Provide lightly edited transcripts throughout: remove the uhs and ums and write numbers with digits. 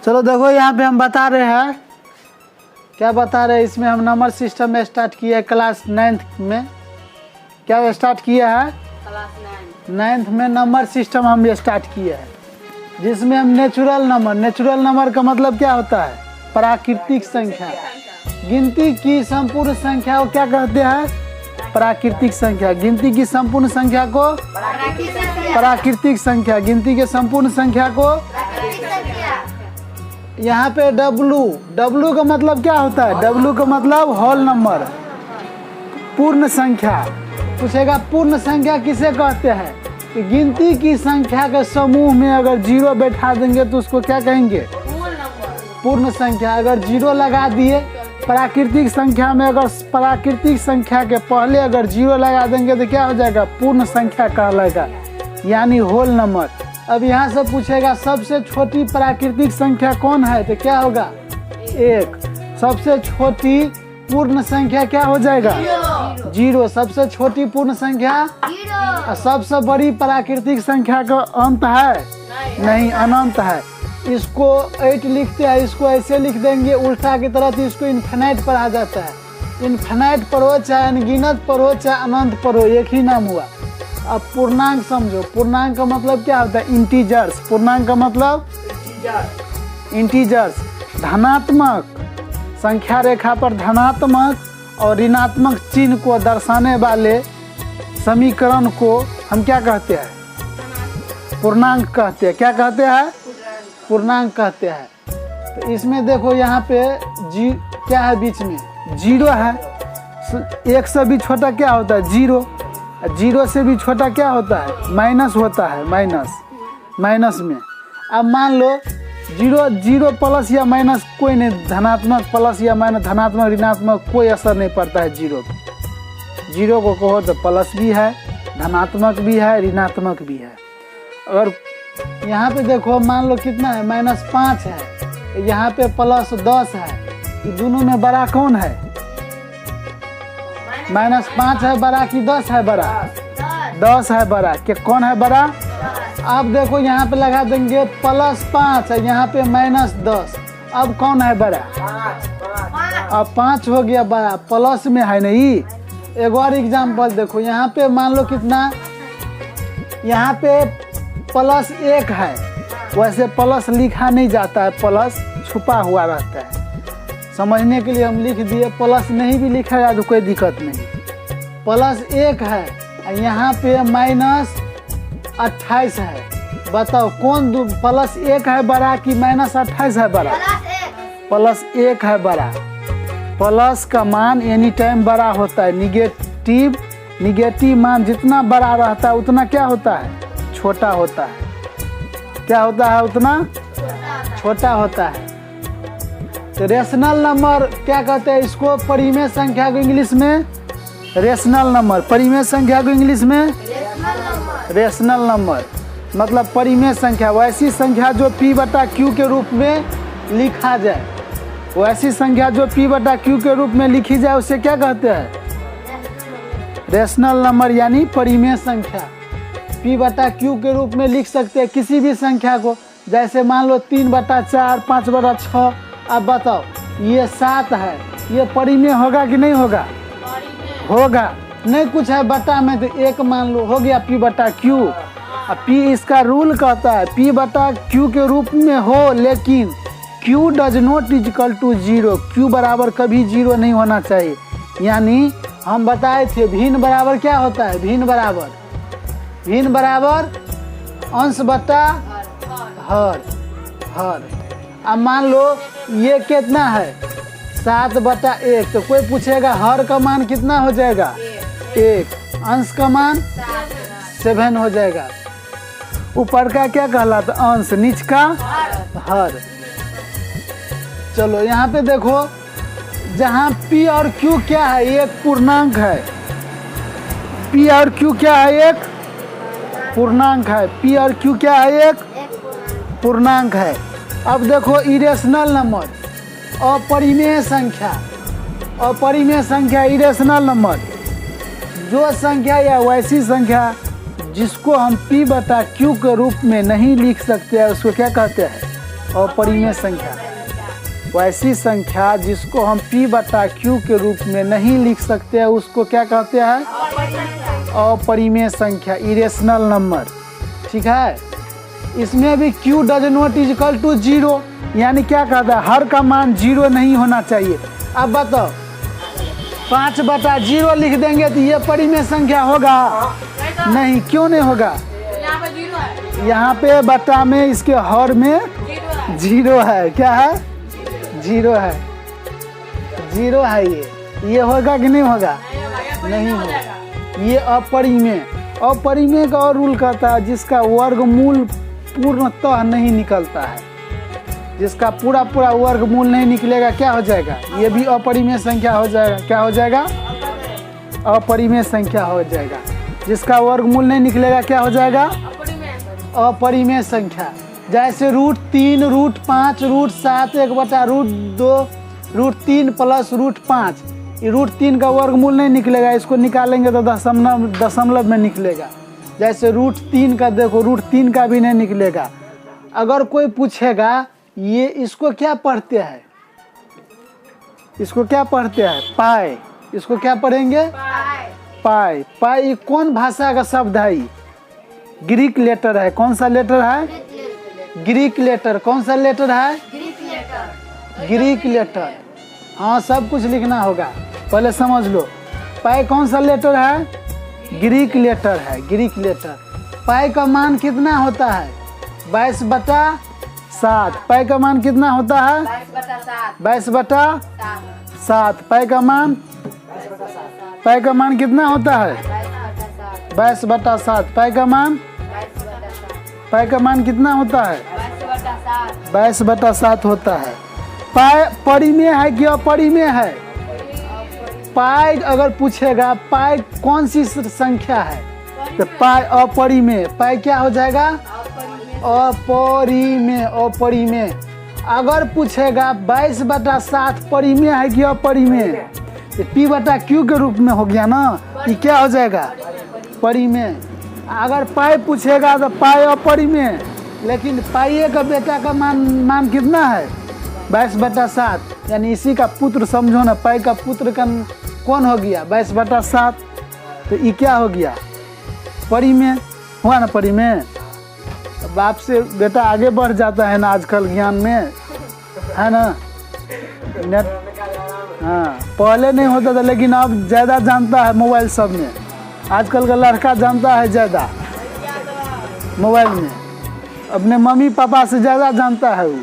चलो देखो यहाँ पे हम बता रहे हैं, क्या बता रहे हैं, इसमें हम नंबर सिस्टम स्टार्ट किया है क्लास 9th में। क्या स्टार्ट किया है? क्लास 9th में नंबर सिस्टम हम स्टार्ट किया है, जिसमें हम नेचुरल नंबर का मतलब क्या होता है? प्राकृतिक संख्या। गिनती की संपूर्ण संख्या को क्या कहते हैं? प्राकृतिक संख्या। गिनती की संपूर्ण संख्या को प्राकृतिक संख्या। गिनती के संपूर्ण संख्या को यहाँ पे डब्लू का मतलब क्या होता है? डब्लू का मतलब होल नंबर, पूर्ण संख्या। पूछेगा पूर्ण संख्या किसे कहते हैं? कि गिनती की संख्या के समूह में अगर 0 बैठा देंगे तो उसको क्या कहेंगे? पूर्ण संख्या। अगर 0 लगा दिए प्राकृतिक संख्या में, अगर प्राकृतिक संख्या के पहले अगर 0 लगा देंगे तो क्या हो जाएगा? पूर्ण संख्या कहलाएगा, यानी होल नंबर। अब यहाँ से पूछेगा सबसे छोटी प्राकृतिक संख्या कौन है? तो क्या होगा? 1। सबसे छोटी पूर्ण संख्या क्या हो जाएगा? 0। सबसे छोटी पूर्ण संख्या। और सबसे बड़ी प्राकृतिक संख्या का अंत है? नहीं, अनंत है। इसको 8 लिखते हैं, इसको ऐसे लिख देंगे उल्टा की तरह, तो इसको इन्फिनाइट पर आ जाता है। इन्फिनाइट पर हो चाहे अनगिनत पर हो चाहे अनंत पर हो, एक ही नाम हुआ। अब पूर्णांक समझो। पूर्णांक का मतलब क्या होता है? इंटीजर्स। पूर्णांक का मतलब इंटीजर्स। धनात्मक संख्या रेखा पर धनात्मक और ऋणात्मक चिन्ह को दर्शाने वाले समीकरण को हम क्या कहते हैं? पूर्णांक कहते हैं। क्या कहते हैं? पूर्णांक कहते हैं। तो इसमें देखो यहाँ पे क्या है? बीच में 0 है। 1 से भी छोटा क्या होता है? 0। 0 से भी छोटा क्या होता है? माइनस होता है। माइनस में अब मान लो 0 प्लस या माइनस कोई नहीं, धनात्मक प्लस या माइनस, धनात्मक ऋणात्मक कोई असर नहीं पड़ता है 0 पे। 0 को कहो तो प्लस भी है, धनात्मक भी है, ऋणात्मक भी है। अगर यहाँ पे देखो मान लो कितना है? -5 है, यहाँ पे +10 है। ये दोनों में बड़ा कौन है? -5 है बड़ा कि 10 है बड़ा? 10 है बड़ा। कि कौन है बड़ा? अब देखो यहाँ पे लगा देंगे +5 है, यहाँ पे -10। अब कौन है बड़ा? अब 5 हो गया बड़ा, प्लस में है नहीं। एक और एग्जाम्पल देखो, यहाँ पे मान लो कितना, यहाँ पे +1 है। वैसे प्लस लिखा नहीं जाता है, प्लस छुपा हुआ रहता है। समझने के लिए हम लिख दिए, प्लस नहीं भी लिखा जाए तो कोई दिक्कत नहीं। +1 है, यहाँ पे -28 है। बताओ कौन +1 है बड़ा कि -28 है बड़ा? +1 है बड़ा। प्लस का मान एनी टाइम बड़ा होता है। निगेटिव मान जितना बड़ा रहता है उतना क्या होता है? छोटा होता है। क्या होता है? उतना छोटा होता है। तो रेशनल नंबर क्या कहते हैं? इसको परिमेय संख्या को इंग्लिश में रेशनल नंबर। परिमेय संख्या को इंग्लिश में रेशनल नंबर मतलब परिमेय संख्या। वैसी संख्या जो P/Q के रूप में लिखा जाए, वैसी संख्या जो P/Q के रूप में लिखी जाए उसे क्या कहते हैं? रेशनल नंबर यानी परिमेय संख्या। P/Q के रूप में लिख सकते हैं किसी भी संख्या को। जैसे मान लो 3/4, 5/6। अब बताओ ये 7 है, ये परिमेय होगा कि नहीं होगा? होगा। नहीं कुछ है बटा में तो 1 मान लो, हो गया P/Q। अब P इसका रूल कहता है P/Q के रूप में हो, लेकिन Q does not equal to 0। Q बराबर कभी 0 नहीं होना चाहिए। यानी हम बताए थे भिन्न बराबर क्या होता है? भिन्न बराबर अंश बटा हर। अब मान लो ये कितना है? 7/1। तो कोई पूछेगा हर का मान कितना हो जाएगा? 1। अंश का मान 7 हो जाएगा। ऊपर का क्या कहलाता? अंश। नीच का हर। चलो यहाँ पे देखो, जहाँ P और Q क्या है? एक पूर्णांक है। P और Q क्या है? एक पूर्णांक है। P और Q क्या है? एक पूर्णांक है। अब देखो इरेशनल नंबर, अपरिमेय संख्या इरेशनल नंबर। जो संख्या या वैसी संख्या जिसको हम P/Q के रूप में नहीं लिख सकते हैं उसको क्या कहते हैं? अपरिमेय संख्या। वैसी संख्या जिसको हम p बटा q के रूप में नहीं लिख सकते हैं उसको क्या कहते हैं? अपरिमेय संख्या, इरेशनल नंबर। ठीक है, इसमें भी q does not equal to 0, यानी क्या कहता है? हर का मान 0 नहीं होना चाहिए। अब बताओ 5 बटा 0 लिख देंगे तो ये परिमेय संख्या होगा? नहीं, क्यों नहीं होगा? यहाँ पे बटा में इसके हर में 0 है। क्या है? 0 है, 0 है। ये होगा कि नहीं होगा? नहीं होगा। ये अपरिमेय। अपरिमेय का और रूल कहता है जिसका वर्गमूल पूर्णतः नहीं निकलता है, जिसका पूरा वर्गमूल नहीं निकलेगा क्या हो जाएगा? ये भी अपरिमेय संख्या हो जाएगा। क्या हो जाएगा? अपरिमेय संख्या हो जाएगा। जिसका वर्गमूल नहीं निकलेगा क्या हो जाएगा? अपरिमेय संख्या। जैसे √3, √5, √7, 1/√2, √3 प्लस √5। ये √3 का वर्गमूल नहीं निकलेगा, इसको निकालेंगे तो दशमलव में निकलेगा। जैसे √3 का देखो, √3 का भी नहीं निकलेगा। अगर कोई पूछेगा ये इसको क्या पढ़ते हैं? इसको क्या पढ़ते हैं? पाई। इसको क्या पढ़ेंगे? पाई। पाई ये कौन भाषा का शब्द है? ग्रीक लेटर है। कौन सा लेटर है? Greek letter. कौन सा लेटर है? Greek letter. हाँ, सब कुछ लिखना होगा, पहले समझ लो। पाई कौन सा लेटर है? ग्रीक लेटर है, ग्रीक लेटर। पाई का मान कितना होता है? 22/7। पाई का मान कितना होता है? 22/7। पाई का मान कितना होता है? 22/7। पाई का मान कितना होता है? 22/7 होता है। पाई परिमेय है कि अपरिमेय है? पाई अगर पूछेगा पाई कौन सी संख्या है तो पाई अपरिमेय। पाई क्या हो जाएगा? अपरिमेय। अपरिमेय। अगर पूछेगा 22/7 परिमेय है कि अपरिमेय तो p बटा q के रूप में हो गया ना, ये क्या हो जाएगा? परिमेय। अगर पाई पूछेगा तो पाई अपरिमेय, लेकिन पाई का बेटा का मान कितना है? 22/7, यानी इसी का पुत्र समझो ना। पाई का पुत्र का कौन हो गया? 22/7। तो ये क्या हो गया? परिमेय हुआ ना, परिमेय। बाप से बेटा आगे बढ़ जाता है ना आजकल ज्ञान में, है ना? नेट, हाँ, पहले नहीं होता था लेकिन अब ज़्यादा जानता है मोबाइल सब में। आजकल का लड़का जानता है ज़्यादा मोबाइल में, अपने मम्मी पापा से ज़्यादा जानता है वो।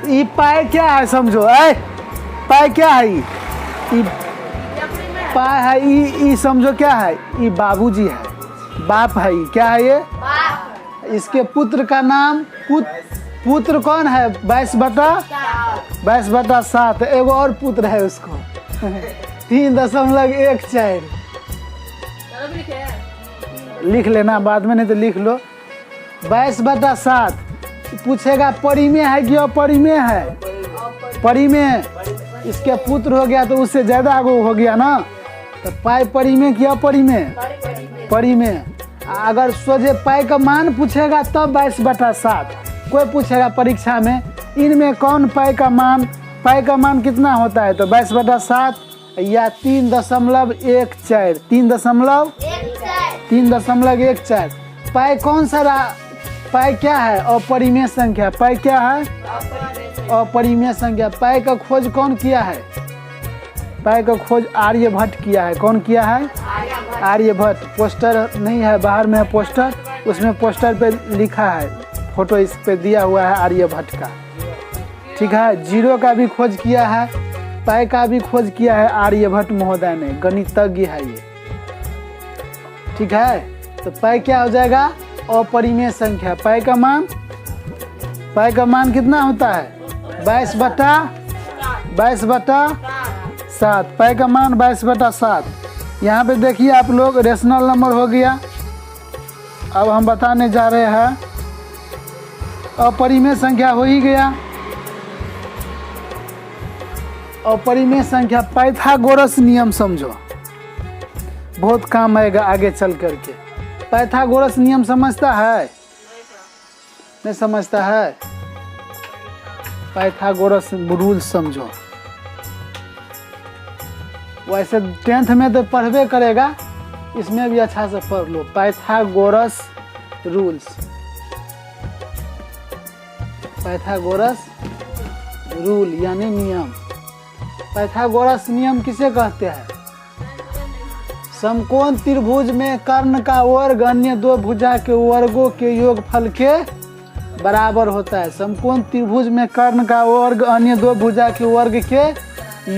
ये पाई क्या है समझो? पाई क्या है? ये पाई है, ये समझो क्या है? ये बाबूजी है, बाप है। ये क्या है? ये इसके पुत्र का नाम, पुत्र कौन है? 22/7। एगो और पुत्र है उसको 3.14। लिख लेना बाद में, नहीं तो लिख लो। 22/7 पूछेगा परिमेय है कि अपरिमेय है? परिमेय। इसके पुत्र हो गया तो उससे ज्यादा आगे हो गया ना, तो पाई परिमेय कि अपरिमेय? परिमेय। अगर सोचे पाई का मान पूछेगा तब 22/7। कोई पूछेगा परीक्षा में इनमें कौन पाई का मान कितना होता है तो 22/7 या 3.14। 3.14। पाई कौन सा? पाई क्या है? अपरिमेय संख्या। पाई क्या है? अपरिमेय संख्या। पाई का खोज कौन किया है? पाई का खोज आर्यभट्ट किया है। कौन किया है? आर्यभट्ट। पोस्टर नहीं है, बाहर में है पोस्टर, उसमें पोस्टर पे लिखा है, फोटो इस पे दिया हुआ है आर्यभट्ट का। ठीक है, 0 का भी खोज किया है, पाई का भी खोज किया है आर्यभट्ट महोदय ने, गणितज्ञ है ये। ठीक है, तो पाई क्या हो जाएगा? अपरिमेय संख्या। पाई का मान कितना होता है? 22/7। पाई का मान 22/7। यहाँ पे देखिए आप लोग, रेशनल नंबर हो गया। अब हम बताने जा रहे हैं अपरिमेय संख्या हो ही गया। अपरिमेय संख्या पाइथागोरस नियम समझो, बहुत काम आएगा आगे चल करके। पाइथागोरस नियम समझता है? नहीं समझता है? पाइथागोरस रूल समझो। वैसे 10th में तो पढ़बे करेगा, इसमें भी अच्छा से पढ़ लो। पाइथागोरस रूल्स, पाइथागोरस रूल यानी नियम। पाइथागोरस नियम किसे कहते हैं? समकोण त्रिभुज में कर्ण का वर्ग अन्य दो भुजा के वर्गों के योगफल के बराबर होता है। समकोण त्रिभुज में कर्ण का वर्ग अन्य दो भुजा के वर्ग के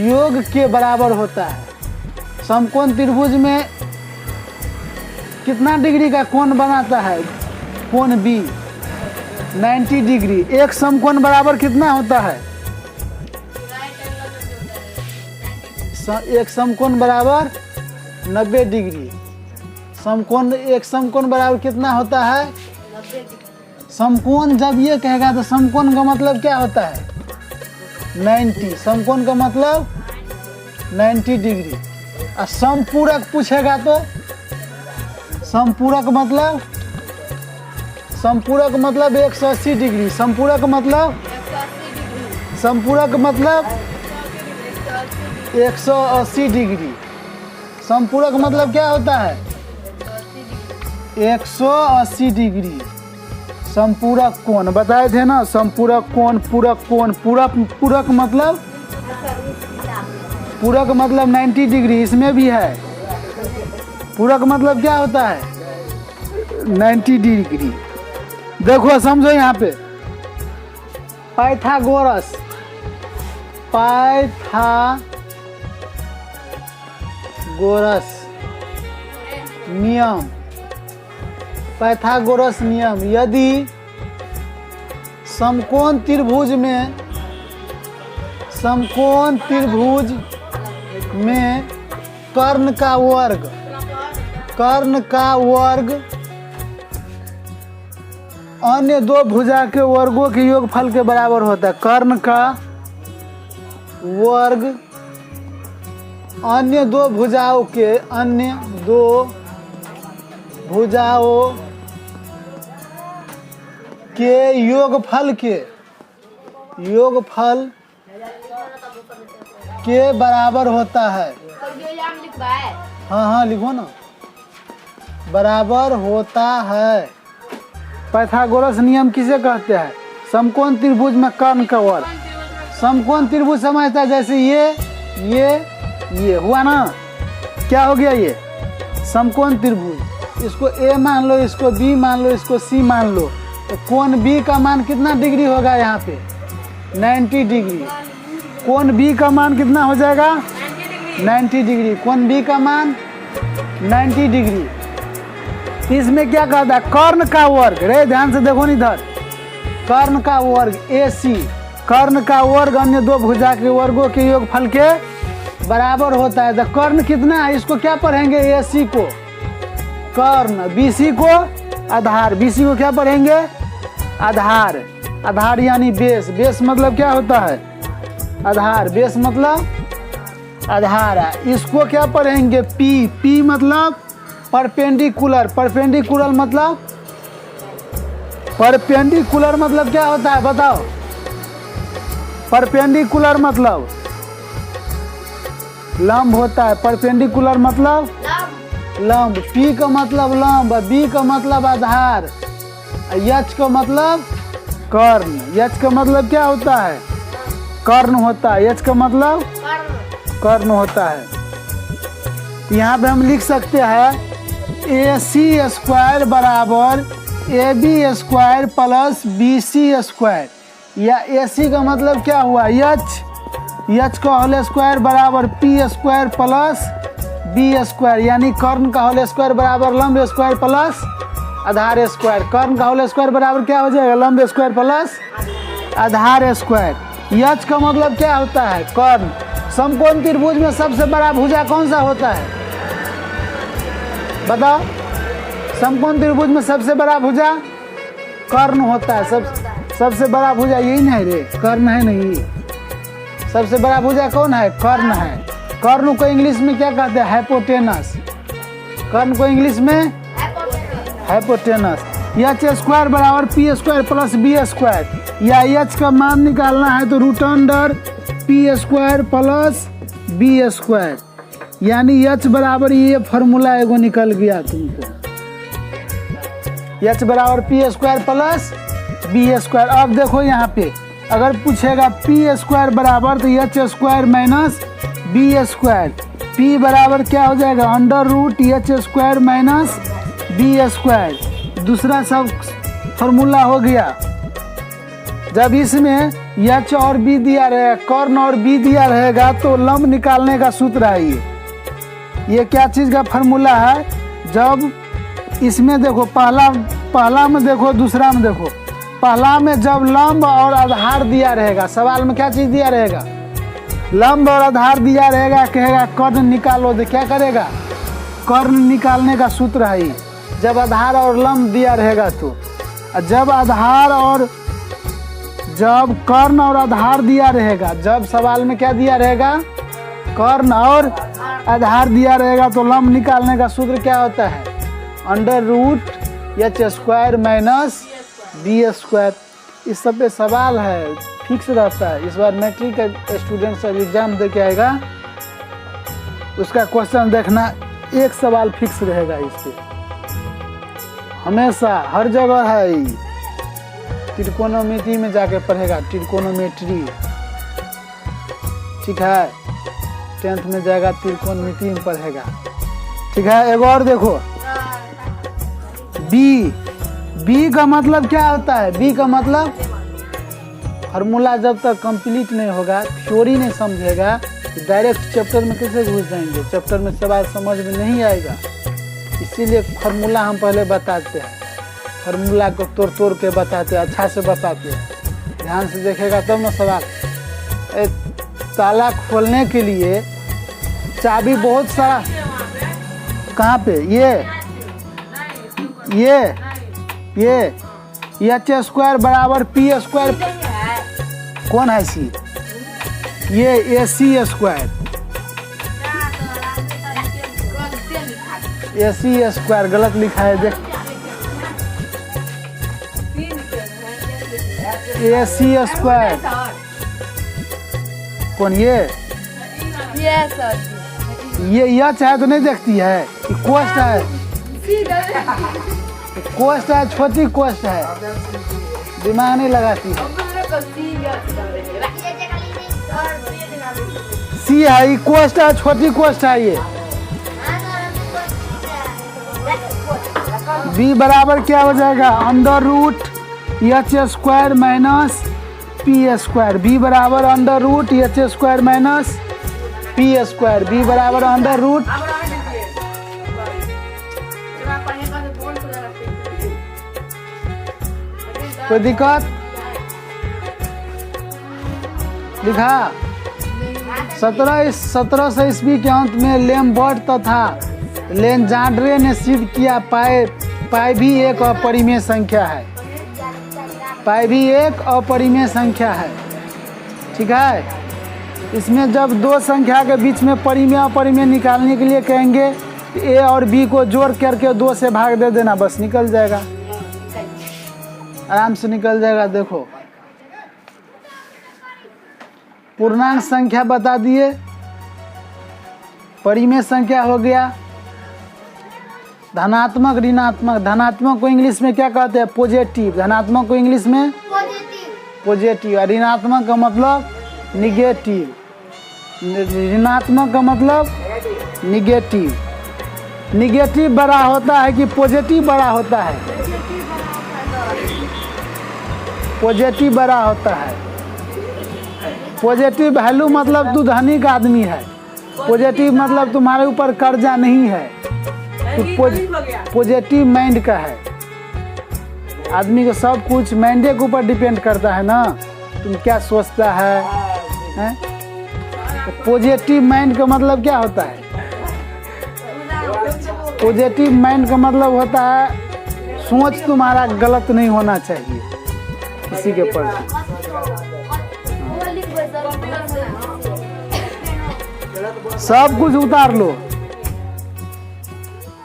योग के बराबर होता है। समकोण त्रिभुज में कितना डिग्री का कोण बनाता है? कोण बी 90 डिग्री। एक समकोण बराबर कितना होता है? एक समकोण बराबर 90 डिग्री। समकोण, एक समकोण बराबर कितना होता है? समकोण जब ये कहेगा तो समकोण का मतलब क्या होता है? 90। समकोण का मतलब 90 डिग्री। और समपूरक पूछेगा तो समपूरक मतलब 180 डिग्री। समपूरक मतलब 180 डिग्री। समपूरक मतलब क्या होता है? 180 डिग्री। समपूरक कोण बताए थे ना, समपूरक कोण, पूरक कोण। पूरक मतलब 90 डिग्री, इसमें भी है। पूरक मतलब क्या होता है? 90 डिग्री। देखो समझो यहाँ पे पाइथागोरस नियम। पाइथागोरस नियम, यदि समकोण त्रिभुज में कर्ण का वर्ग अन्य दो भुजा के वर्गों के योगफल के बराबर होता है। कर्ण का वर्ग अन्य दो भुजाओं के योगफल के बराबर होता है। हाँ लिखो ना, बराबर होता है। पाइथागोरस नियम किसे कहते हैं? समकोण त्रिभुज में कर्ण का वर्ग। समकोण त्रिभुज समझता है, जैसे ये हुआ ना, क्या हो गया? ये समकोण त्रिभुज। इसको ए मान लो, इसको बी मान लो, इसको सी मान लो। तो कोण बी का मान कितना डिग्री होगा? यहाँ पे 90 डिग्री। कोण बी का मान कितना हो जाएगा? 90 डिग्री। कोण बी का मान 90 डिग्री। इसमें क्या कहता है? कर्ण का वर्ग। रे ध्यान से देखो नहीं इधर। कर्ण का वर्ग AC, कर्ण का वर्ग अन्य दो भुजा के वर्गों के योगफल के बराबर होता है। तो कर्ण कितना है? इसको क्या पढ़ेंगे? AC को कर्ण, BC को आधार। BC को क्या पढ़ेंगे? आधार। आधार यानी बेस। बेस मतलब क्या होता है? आधार। बेस मतलब आधार है। इसको क्या पढ़ेंगे? P मतलब परपेंडिकुलर। परपेंडिकुलर मतलब क्या होता है? बताओ। परपेंडिकुलर मतलब लंब होता है। परपेंडिकुलर मतलब लंब। P का मतलब लंब, B का मतलब आधार, H का मतलब कर्ण। H का मतलब क्या होता है? कर्ण होता है। H का मतलब कर्ण होता है। यहाँ पे हम लिख सकते हैं AC स्क्वायर बराबर AB square plus BC square. या AC का मतलब क्या हुआ? H का होल स्क्वायर बराबर P square plus B square. यानी कर्ण का होल स्क्वायर बराबर लंब स्क्वायर प्लस आधार स्क्वायर। कर्ण का होल स्क्वायर बराबर क्या हो जाएगा? लंब स्क्वायर प्लस आधार स्क्वायर। H का मतलब क्या होता है? कर्ण। समकोण त्रिभुज में सबसे बड़ा भुजा कौन सा होता है? बताओ। समकोण त्रिभुज में सबसे बड़ा भुजा कर्ण होता है। सबसे बड़ा भुजा यही नहीं रे, कर्ण है नहीं। सबसे बड़ा भुजा कौन है? कर्ण है। कर्ण को इंग्लिश में क्या कहते हैं? हाइपोटेनस। कर्ण को इंग्लिश में हाइपोटेनस। H स्क्वायर बराबर P square plus B square. या एच का मान निकालना है तो root under P square plus B square, यानी एच बराबर ये फॉर्मूला एगो निकल गया तुमको, एच बराबर P square plus B square. अब देखो यहाँ पे अगर पूछेगा पी स्क्वायर बराबर तो H square minus B square, P बराबर क्या हो जाएगा under root H square minus B square, दूसरा सब फॉर्मूला हो गया। जब इसमें एच और बी दिया रहेगा, कॉर्न और बी दिया रहेगा तो लंब निकालने का सूत्र है ये क्या चीज़ का फॉर्मूला है। जब इसमें देखो पहला में देखो दूसरा में देखो, पहला में जब लंब और आधार दिया रहेगा, सवाल में क्या चीज़ दिया रहेगा लंब और आधार दिया रहेगा, कहेगा कर्ण निकालो तो क्या करेगा कर्ण निकालने का सूत्र है ये। जब आधार और लंब दिया रहेगा तो जब कर्ण और आधार दिया रहेगा, जब सवाल में क्या दिया रहेगा कर्ण और आधार दिया रहेगा तो लंब निकालने का सूत्र क्या होता है under root H square minus B square. इस सब पे सवाल है, फिक्स रहता है। इस बार मैट्रिक का स्टूडेंट सब एग्जाम दे के आएगा, उसका क्वेश्चन देखना, एक सवाल फिक्स रहेगा इस पे, हमेशा हर जगह है। त्रिकोणमिति में जाके पढ़ेगा, त्रिकोणोमेट्री, ठीक है, 10th में जाएगा त्रिकोणमिति में पढ़ेगा, ठीक है। एक और देखो बी का मतलब क्या होता है, बी का मतलब फार्मूला जब तक कंप्लीट नहीं होगा, थ्योरी नहीं समझेगा तो डायरेक्ट चैप्टर में कैसे घुस जाएंगे, चैप्टर में सवाल समझ में नहीं आएगा। इसीलिए फार्मूला हम पहले बताते हैं, फार्मूला को तोड़ के बताते हैं, अच्छा से बताते हैं, ध्यान से देखेगा तब ना सवाल। ताला खोलने के लिए चाबी बहुत सारा, कहाँ पे ये एच स्क्वायर बराबर पी स्क्वायर, कौन है सी, ये ए सी स्क्वायर, ए सी स्क्वायर गलत लिखा है, देख ए सी स्क्वायर कौन ये एच है तो नहीं देखती है, कोस्ट है, कोस्ट है, छोटी कोस्ट है, दिमाग नहीं लगाती है। सी है, ये कोस्ट है, छोटी कोस्ट है ये। बी बराबर क्या हो जाएगा under root H square minus P square, B बराबर under root H square minus P square, B बराबर अंडर रूट, कोई दिक्कत लिखा 1700 ईस्वी के अंत में लेम्बर्ट तथा लेंजांड्रे ने सिद्ध किया पाई भी एक अपरिमेय संख्या है, पाई भी एक अपरिमेय संख्या है, ठीक है। इसमें जब दो संख्या के बीच में परिमेय अपरिमेय निकालने के लिए कहेंगे ए और बी को जोड़ करके 2 से भाग दे देना, बस निकल जाएगा, आराम से निकल जाएगा। देखो पूर्णांक संख्या बता दिए, परिमेय संख्या हो गया, धनात्मक ऋणात्मक, धनात्मक को इंग्लिश में क्या कहते हैं पॉजिटिव, धनात्मक को इंग्लिश में पॉजिटिव, और ऋणात्मक का मतलब निगेटिव, ऋणात्मक का मतलब निगेटिव। निगेटिव बड़ा होता है कि पॉजिटिव बड़ा होता है, पॉजिटिव बड़ा होता है। पॉजिटिव वैल्यू मतलब तू धनिक आदमी है, पॉजिटिव मतलब तुम्हारे ऊपर कर्जा नहीं है, पॉजिटिव माइंड का है। आदमी को सब कुछ माइंड के ऊपर डिपेंड करता है ना, तुम क्या सोचता है? पॉजिटिव माइंड का मतलब क्या होता है? पॉजिटिव माइंड का मतलब होता है सोच तुम्हारा गलत नहीं होना चाहिए किसी के प्रति। सब कुछ उतार लो।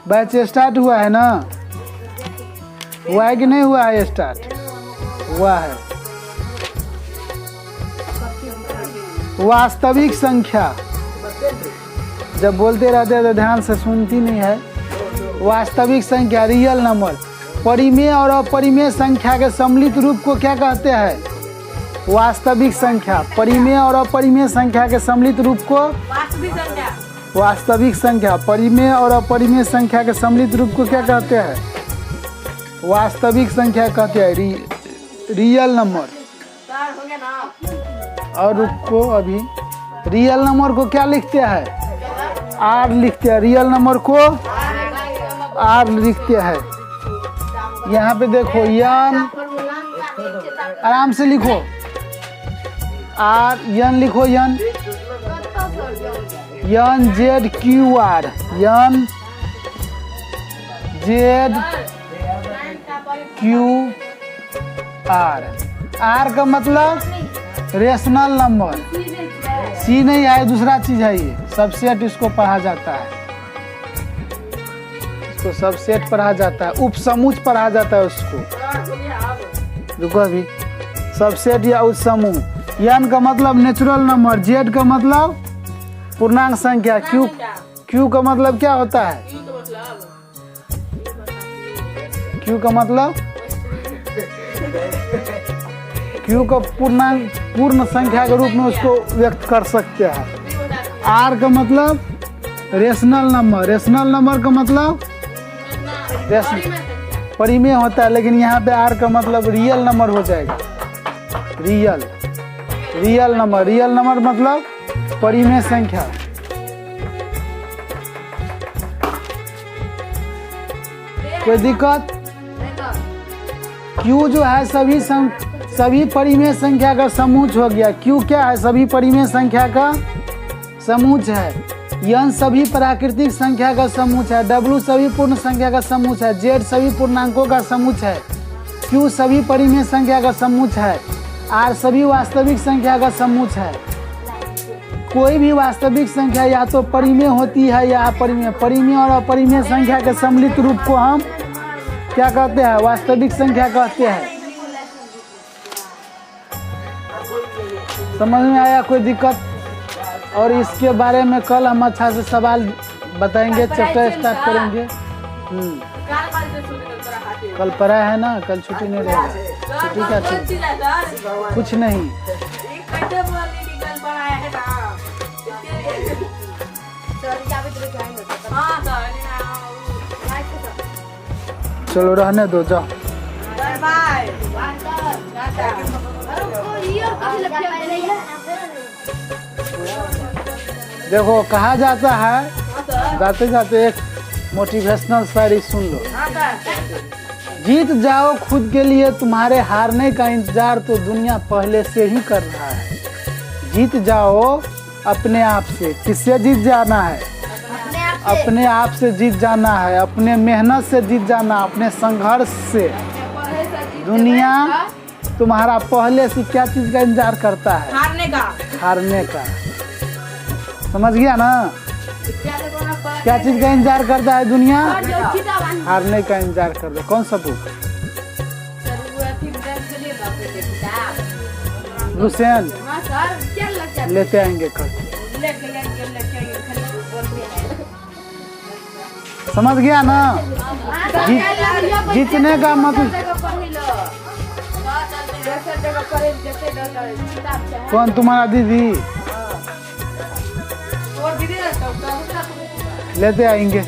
बैच स्टार्ट हुआ है ना? हुआ है कि नहीं हुआ है? स्टार्ट हुआ है। वास्तविक संख्या, जब बोलते रहते हैं तो ध्यान से सुनती नहीं है। वास्तविक संख्या रियल नंबर, परिमेय और अपरिमेय संख्या के सम्मिलित रूप को क्या कहते हैं? वास्तविक संख्या। परिमेय और अपरिमेय संख्या के सम्मिलित रूप को वास्तविक संख्या। परिमेय और अपरिमेय संख्या के सम्मिलित रूप को क्या कहते हैं? वास्तविक संख्या कहते हैं, रियल नंबर। और रुको, अभी रियल नंबर को क्या लिखते हैं? आर लिखते हैं। रियल नंबर को आर लिखते हैं। यहाँ पे देखो यन, आराम से लिखो, आर यन लिखो, N N Z Q R, N Z Q R. R का मतलब रेशनल नंबर, सी नहीं है, दूसरा चीज है ये, सबसेट इसको पढ़ा जाता है, इसको सबसेट पढ़ा जाता है, उपसमूह पढ़ा जाता है उसको। रुको अभी, सबसेट या उपसमूह। यन का मतलब नेचुरल नंबर, जेड का मतलब पूर्णांक संख्या, क्यू का मतलब क्या होता है? क्यू का मतलब क्यू का पूर्ण संख्या के रूप में उसको व्यक्त कर सकते हैं। आर का मतलब रेशनल नंबर, रेशनल नंबर का मतलब परिमेय होता है, लेकिन यहाँ पे आर का मतलब रियल नंबर हो जाएगा। रियल नंबर, रियल नंबर मतलब परिमेय संख्या। कोई दिक्कत? क्यू जो है सभी परिमेय संख्या का समूह हो गया। क्यू क्या है? सभी परिमेय संख्या का समूह है। यन सभी प्राकृतिक संख्या का समूह है। डब्ल्यू सभी पूर्ण संख्या का समूह है। जेड सभी पूर्णांकों का समूह है। क्यू सभी परिमेय संख्या का समूह है। आर सभी वास्तविक संख्या का समूह है। कोई भी वास्तविक संख्या या तो परिमेय होती है या अपरिमेय। परिमेय और अपरिमेय संख्या के सम्मिलित रूप को हम क्या कहते हैं? वास्तविक संख्या कहते हैं। समझ में आया? कोई दिक्कत? और इसके बारे में कल हम अच्छा से सवाल बताएंगे, चैप्टर स्टार्ट करेंगे। कल पढ़ा है ना, कल छुट्टी नहीं रहेगा। छुट्टी क्या छुट्टी? कुछ नहीं। चलो रहने दो, जाओ। देखो कहा जाता है, जाते जाते एक मोटिवेशनल शायरी सुन लो। जीत जाओ खुद के लिए, तुम्हारे हारने का इंतजार तो दुनिया पहले से ही कर रहा है। जीत जाओ अपने आप से। किससे जीत जाना है? अपने आप से जीत जाना है, अपने मेहनत से जीत जाना, अपने संघर्ष से। दुनिया तुम्हारा पहले से क्या चीज का इंतजार करता है? हारने का। समझ गया ना? क्या चीज का इंतजार करता है दुनिया? हारने का इंतजार करता है। कौन सा बुक? हुसैन लेते आएंगे कल। समझ गया ना? जीतने का मतलब कौन? तुम्हारा दीदी लेते आएंगे।